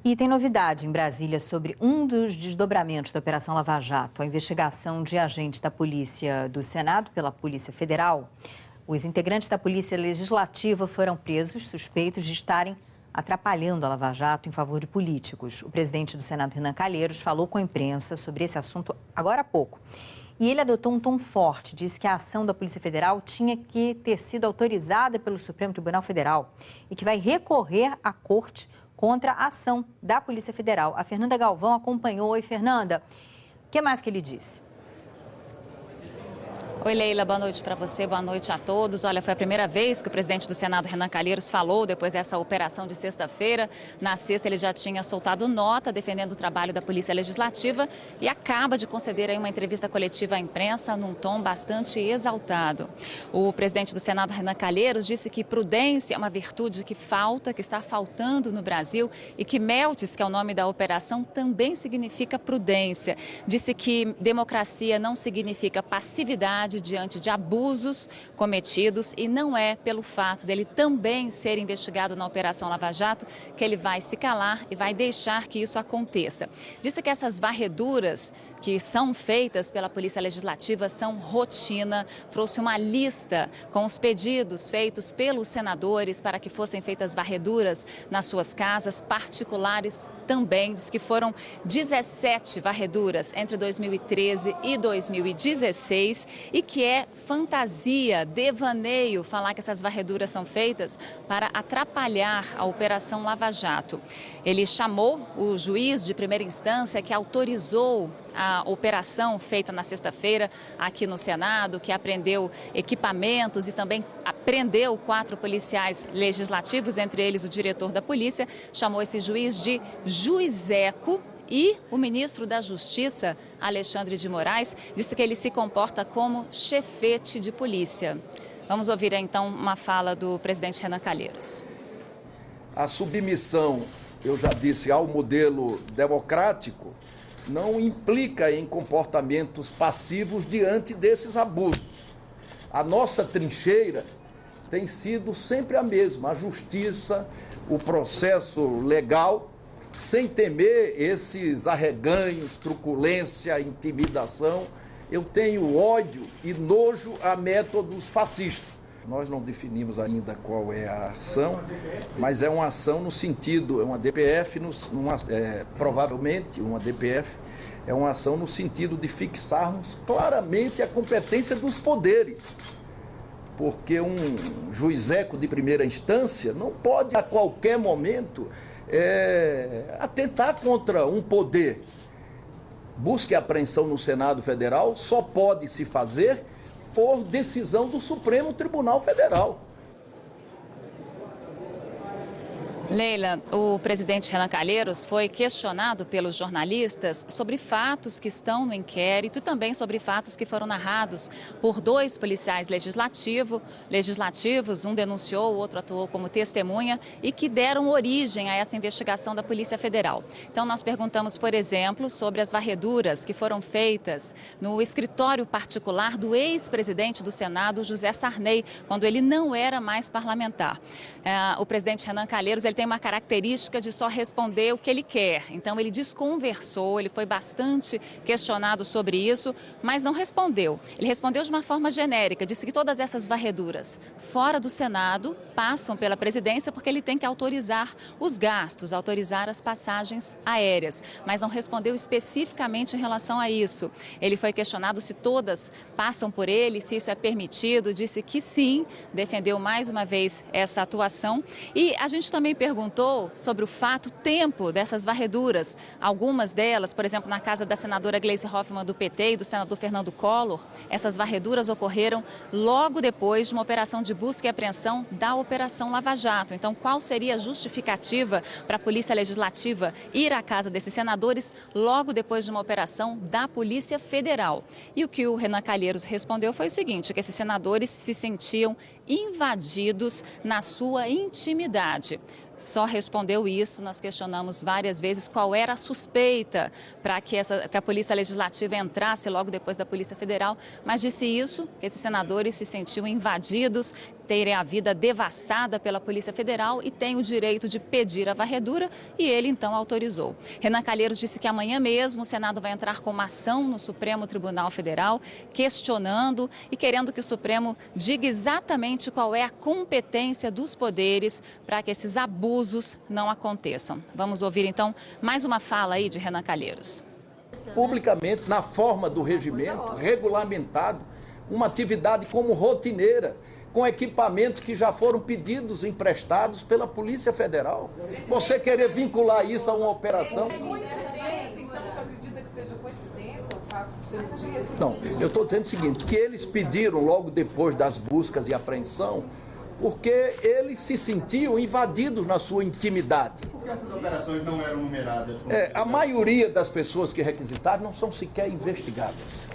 E tem novidade em Brasília sobre um dos desdobramentos da Operação Lava Jato, a investigação de agentes da Polícia do Senado pela Polícia Federal. Os integrantes da Polícia Legislativa foram presos, suspeitos de estarem atrapalhando a Lava Jato em favor de políticos. O presidente do Senado, Renan Calheiros, falou com a imprensa sobre esse assunto agora há pouco. E ele adotou um tom forte, disse que a ação da Polícia Federal tinha que ter sido autorizada pelo Supremo Tribunal Federal e que vai recorrer à Corte contra a ação da Polícia Federal. A Fernanda Galvão acompanhou. Oi, Fernanda. O que mais que ele disse? Oi, Leila, boa noite para você, boa noite a todos. Olha, foi a primeira vez que o presidente do Senado, Renan Calheiros, falou depois dessa operação de sexta-feira. Na sexta, ele já tinha soltado nota defendendo o trabalho da Polícia Legislativa e acaba de conceder aí uma entrevista coletiva à imprensa num tom bastante exaltado. O presidente do Senado, Renan Calheiros, disse que prudência é uma virtude que falta, que está faltando no Brasil e que Meltes, que é o nome da operação, também significa prudência. Disse que democracia não significa passividade diante de abusos cometidos e não é pelo fato dele também ser investigado na Operação Lava Jato que ele vai se calar e vai deixar que isso aconteça. Disse que essas varreduras que são feitas pela Polícia Legislativa são rotina, trouxe uma lista com os pedidos feitos pelos senadores para que fossem feitas varreduras nas suas casas, particulares também. Diz que foram 17 varreduras entre 2013 e 2016 e que é fantasia, devaneio falar que essas varreduras são feitas para atrapalhar a Operação Lava Jato. Ele chamou o juiz de primeira instância que autorizou a operação feita na sexta-feira aqui no Senado, que apreendeu equipamentos e também prendeu 4 policiais legislativos, entre eles o diretor da polícia, chamou esse juiz de juizeco. E o ministro da Justiça, Alexandre de Moraes, disse que ele se comporta como chefete de polícia. Vamos ouvir então uma fala do presidente Renan Calheiros. A submissão, eu já disse, ao modelo democrático não implica em comportamentos passivos diante desses abusos. A nossa trincheira tem sido sempre a mesma, a justiça, o processo legal, sem temer esses arreganhos, truculência, intimidação. Eu tenho ódio e nojo a métodos fascistas. Nós não definimos ainda qual é a ação, mas é uma ação no sentido, é uma DPF, provavelmente uma DPF, é uma ação no sentido de fixarmos claramente a competência dos poderes. Porque um juizeco de primeira instância não pode, a qualquer momento, atentar contra um poder. Busca e apreensão no Senado Federal só pode se fazer por decisão do Supremo Tribunal Federal. Leila, o presidente Renan Calheiros foi questionado pelos jornalistas sobre fatos que estão no inquérito e também sobre fatos que foram narrados por 2 policiais legislativos, um denunciou, o outro atuou como testemunha e que deram origem a essa investigação da Polícia Federal. Então nós perguntamos, por exemplo, sobre as varreduras que foram feitas no escritório particular do ex-presidente do Senado, José Sarney, quando ele não era mais parlamentar. O presidente Renan Calheiros, ele tem uma característica de só responder o que ele quer. Então, ele desconversou, ele foi bastante questionado sobre isso, mas não respondeu. Ele respondeu de uma forma genérica, disse que todas essas varreduras fora do Senado passam pela presidência porque ele tem que autorizar os gastos, autorizar as passagens aéreas, mas não respondeu especificamente em relação a isso. Ele foi questionado se todas passam por ele, se isso é permitido, disse que sim, defendeu mais uma vez essa atuação. E a gente também perguntou sobre o tempo dessas varreduras. Algumas delas, por exemplo, na casa da senadora Gleisi Hoffmann do PT e do senador Fernando Collor, essas varreduras ocorreram logo depois de uma operação de busca e apreensão da Operação Lava Jato. Então, qual seria a justificativa para a Polícia Legislativa ir à casa desses senadores logo depois de uma operação da Polícia Federal? E o que o Renan Calheiros respondeu foi o seguinte, que esses senadores se sentiam invadidos na sua intimidade. Só respondeu isso, nós questionamos várias vezes qual era a suspeita para que a Polícia Legislativa entrasse logo depois da Polícia Federal, mas disse isso, que esses senadores se sentiam invadidos, terem a vida devassada pela Polícia Federal e têm o direito de pedir a varredura, e ele então autorizou. Renan Calheiros disse que amanhã mesmo o Senado vai entrar com uma ação no Supremo Tribunal Federal, questionando e querendo que o Supremo diga exatamente qual é a competência dos poderes para que esses abusos não aconteçam. Vamos ouvir então mais uma fala aí de Renan Calheiros. Publicamente, na forma do regimento, regulamentado, uma atividade como rotineira, com equipamentos que já foram pedidos, emprestados pela Polícia Federal. Você querer vincular isso a uma operação... Não, eu estou dizendo o seguinte, que eles pediram logo depois das buscas e apreensão, porque eles se sentiam invadidos na sua intimidade. Por que essas operações não eram numeradas? A maioria das pessoas que requisitaram não são sequer investigadas.